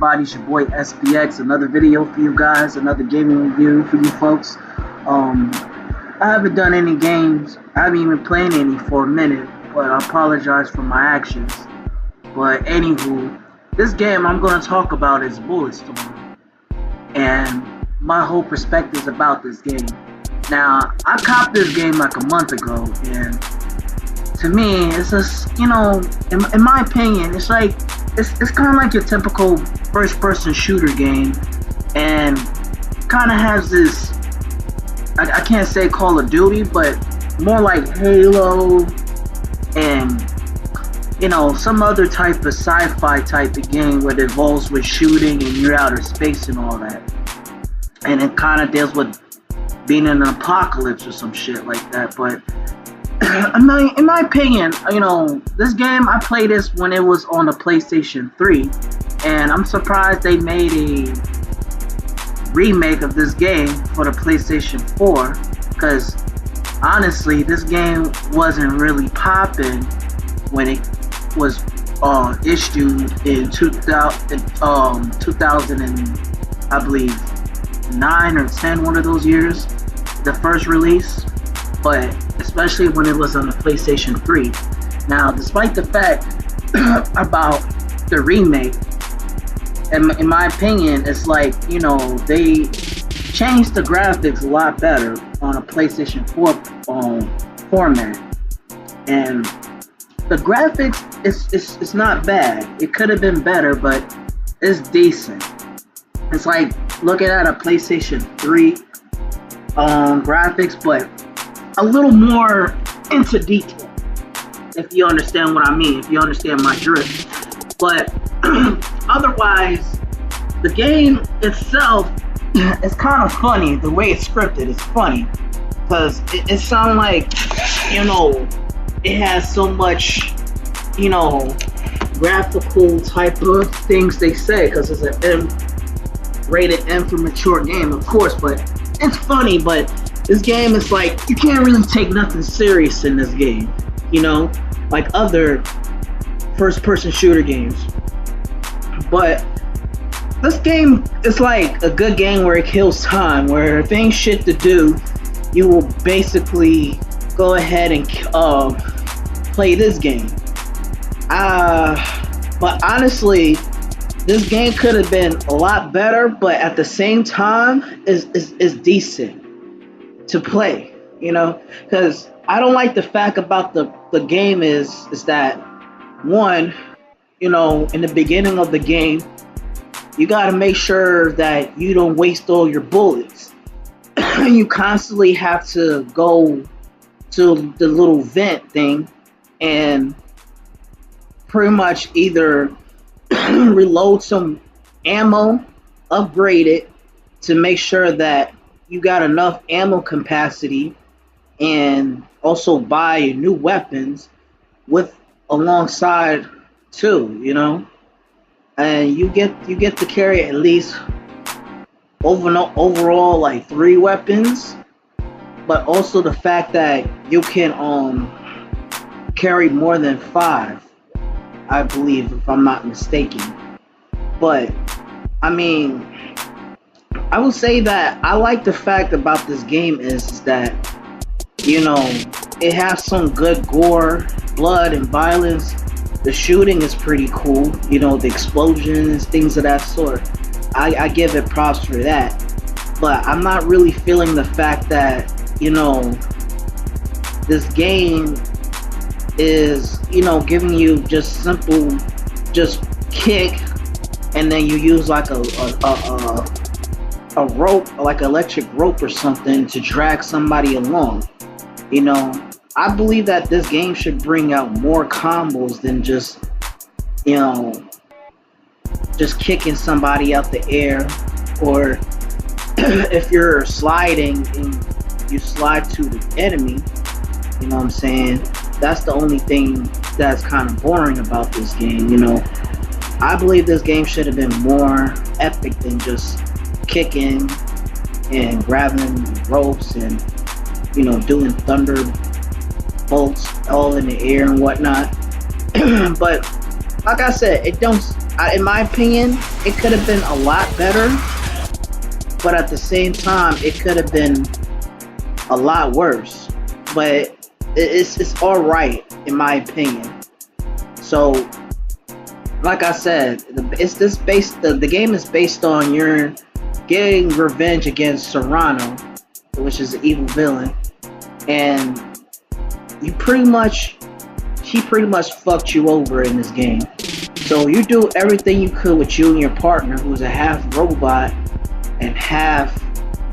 everybody? It's your boy SPX. Another video for you guys, another gaming review for you folks. I haven't done any games. I haven't even played any for a minute, but I apologize for my actions. But anywho, this game I'm going to talk about is Bulletstrom, and my whole perspectives about this game. Now, I copped this game like a month ago, and to me, it's just, in my opinion, it's like, it's kind of like your typical first-person shooter game, and kind of has this, I can't say Call of Duty, but more like Halo, and, some other type of sci-fi type of game where it involves with shooting and you're outer space and all that. And it kind of deals with being in an apocalypse or some shit like that, but in my opinion, this game, I played this when it was on the PlayStation 3, and I'm surprised they made a remake of this game for the PlayStation 4, because honestly, this game wasn't really popping when it was issued in 2000 and I believe 9 or 10, one of those years, the first release, but especially when it was on the PlayStation 3. Now, despite the fact about the remake, in my opinion, it's like, they changed the graphics a lot better on a PlayStation 4 format. And the graphics is not bad. It could have been better, but it's decent. It's like looking at a PlayStation 3 graphics, but a little more into detail, if you understand what I mean, if you understand my drift. But otherwise, the game itself is kind of funny. The way it's scripted is funny, because it sounds like, it has so much, graphical type of things they say, because it's an rated M for mature game, of course, but it's funny. But this game is like, you can't really take nothing serious in this game, like other first-person shooter games. But this game is like a good game where it kills time, where if ain't shit to do, you will basically go ahead and play this game. But honestly, this game could have been a lot better, but at the same time, is decent to play, because I don't like the fact about the game is that, one, in the beginning of the game, you got to make sure that you don't waste all your bullets. You constantly have to go to the little vent thing and pretty much either reload some ammo, upgrade it to make sure that you got enough ammo capacity, and also buy new weapons with alongside too, and you get to carry at least overall like 3 weapons, but also the fact that you can carry more than 5, I believe, if I'm not mistaken. But I mean, I will say that I like the fact about this game is that, it has some good gore, blood, and violence. The shooting is pretty cool, the explosions, things of that sort. I give it props for that. But I'm not really feeling the fact that, this game is, giving you just simple, just kick, and then you use like a rope, like electric rope or something, to drag somebody along. I believe that this game should bring out more combos than just, just kicking somebody out the air, or if you're sliding and you slide to the enemy, you know what I'm saying? That's the only thing that's kind of boring about this game, I believe this game should have been more epic than just kicking and grabbing ropes and, doing thunder bolts all in the air and whatnot. But like I said, it don't in my opinion, it could have been a lot better, but at the same time, it could have been a lot worse. But it's all right in my opinion. So, like I said, the game is based on your getting revenge against Serrano, which is an evil villain, and he pretty much fucked you over in this game. So you do everything you could with you and your partner, who's a half robot and half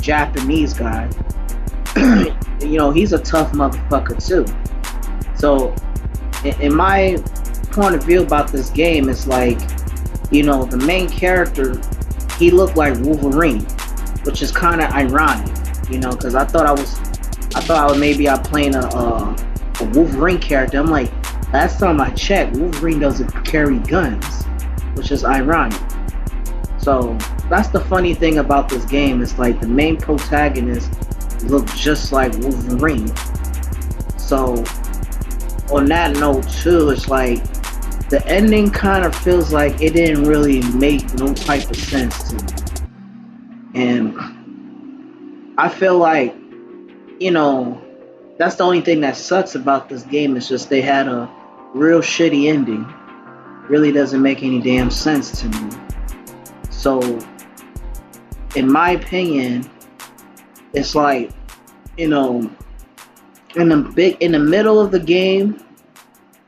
Japanese guy. He's a tough motherfucker too. So, in my point of view about this game, it's like, the main character, he looked like Wolverine, which is kind of ironic, because I thought I would maybe I'm playing a Wolverine character. I'm like, last time I checked, Wolverine doesn't carry guns, which is ironic. So that's the funny thing about this game. It's like the main protagonist looks just like Wolverine. So on that note too, it's like the ending kind of feels like it didn't really make no type of sense to me. And I feel like, that's the only thing that sucks about this game. Is just they had a real shitty ending. Really doesn't make any damn sense to me. So, in my opinion, it's like, in the middle of the game,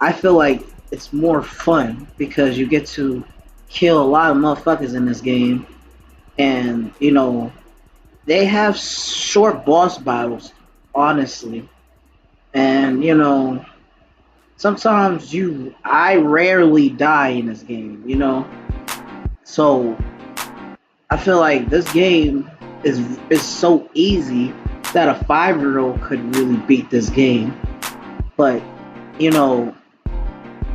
I feel like it's more fun because you get to kill a lot of motherfuckers in this game, and they have short boss battles, honestly, and sometimes I rarely die in this game, so I feel like this game is so easy that a 5-year-old could really beat this game. But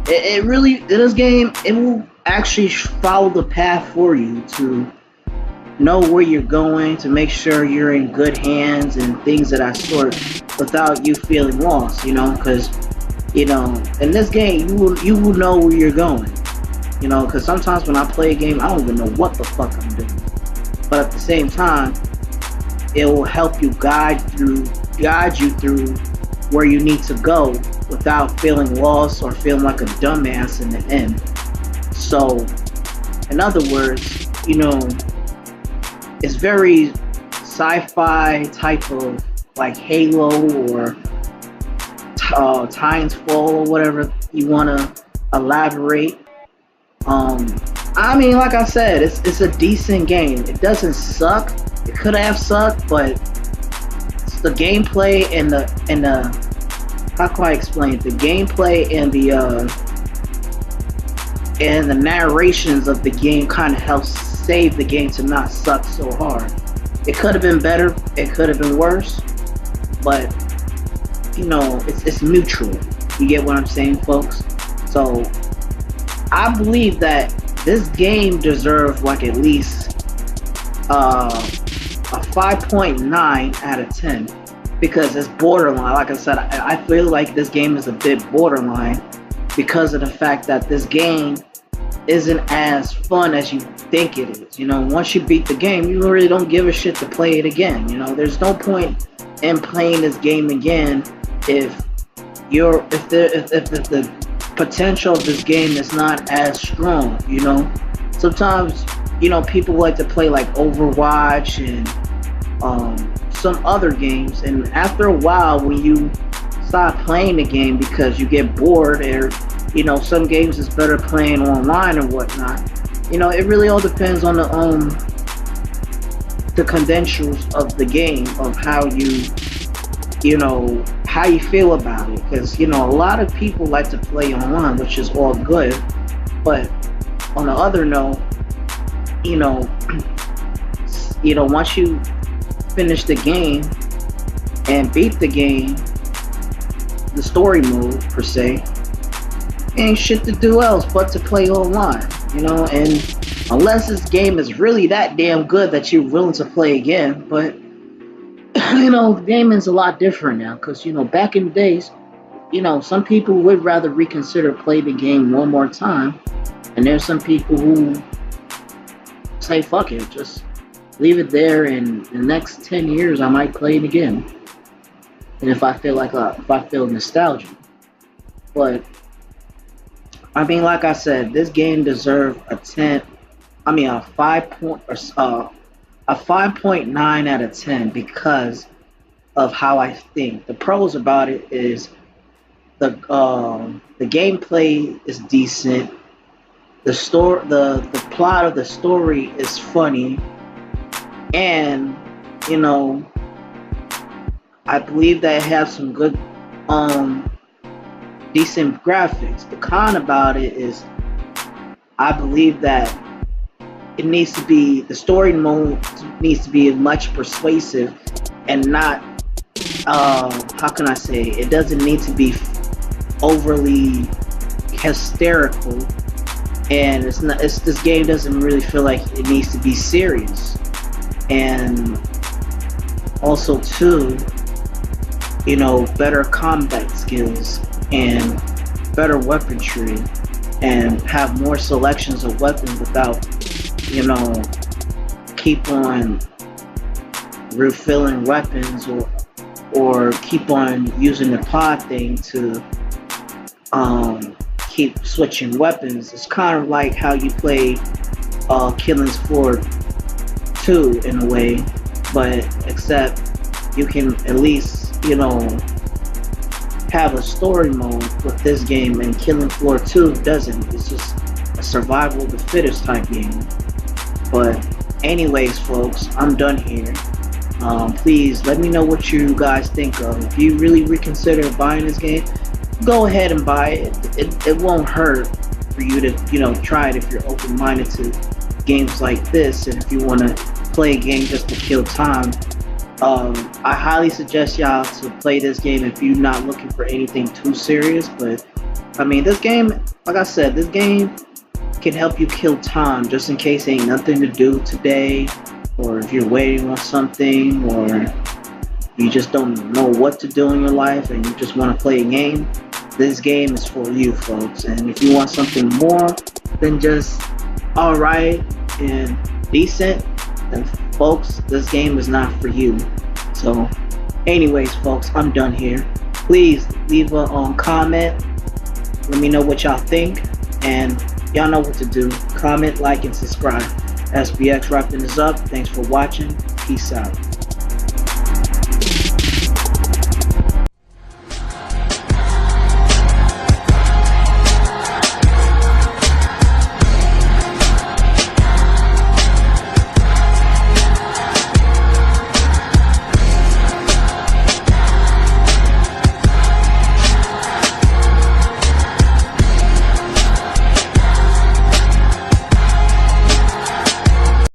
this game, it will actually follow the path for you to know where you're going, to make sure you're in good hands and things of that sort, without you feeling lost. Because in this game you will know where you're going. Because sometimes when I play a game, I don't even know what the fuck I'm doing. But at the same time, it will help you guide you through where you need to go without feeling lost or feeling like a dumbass in the end. So, in other words, it's very sci-fi type of like Halo or Titanfall or whatever you want to elaborate. I mean, like I said, it's a decent game. It doesn't suck. It could have sucked, but it's the gameplay and the how can I explain it? The gameplay and the narrations of the game kind of helps save the game to not suck so hard. It could have been better. It could have been worse, but it's neutral. You get what I'm saying, folks? So I believe that this game deserved like at least a 5.9 out of 10 because it's borderline. Like I said, I feel like this game is a bit borderline because of the fact that this game isn't as fun as you think it is. Once you beat the game, you really don't give a shit to play it again. There's no point in playing this game again if the potential of this game is not as strong. Sometimes people like to play like Overwatch and some other games, and after a while when you stop playing the game because you get bored, or some games is better playing online or whatnot. It really all depends on the credentials of the game, of how how you feel about it, because a lot of people like to play online, which is all good, but on the other note, once you finish the game and beat the game, the story mode per se, ain't shit to do else but to play online, and unless this game is really that damn good that you're willing to play again. But gaming's a lot different now, because back in the days, some people would rather reconsider play the game one more time And there's some people who say, fuck it, just leave it there, and in the next 10 years I might play it again. And if I feel if I feel nostalgia. But I mean, like I said, this game deserved a 5.9 out of 10, because of how I think. The pros about it is the gameplay is decent. The plot of the story is funny, and you know, I believe that it has some good decent graphics. The con about it is I believe that the story mode needs to be much persuasive, and not how can I say, it doesn't need to be overly hysterical, and this game doesn't really feel like it needs to be serious. And also too, better combat skills and better weaponry, and have more selections of weapons without keep on refilling weapons, or keep on using the pod thing to keep switching weapons. It's kind of like how you play Killing Floor 2 in a way, but except you can at least have a story mode with this game, and Killing Floor 2 doesn't. It's just a survival of the fittest type game. But anyways, folks, I'm done here. Please let me know what you guys think of. If you really reconsider buying this game, go ahead and buy it. It won't hurt for you to try it if you're open-minded to games like this, and if you want to play a game just to kill time. I highly suggest y'all to play this game if you're not looking for anything too serious. But I mean, this game, like I said, this game can help you kill time just in case ain't nothing to do today, or if you're waiting on something, or you just don't know what to do in your life and you just want to play a game. This game is for you, folks. And if you want something more than just alright and decent, then folks, this game is not for you. So anyways, folks, I'm done here. Please leave a comment. Let me know what y'all think, and y'all know what to do. Comment, like, and subscribe. SBX wrapping this up. Thanks for watching. Peace out.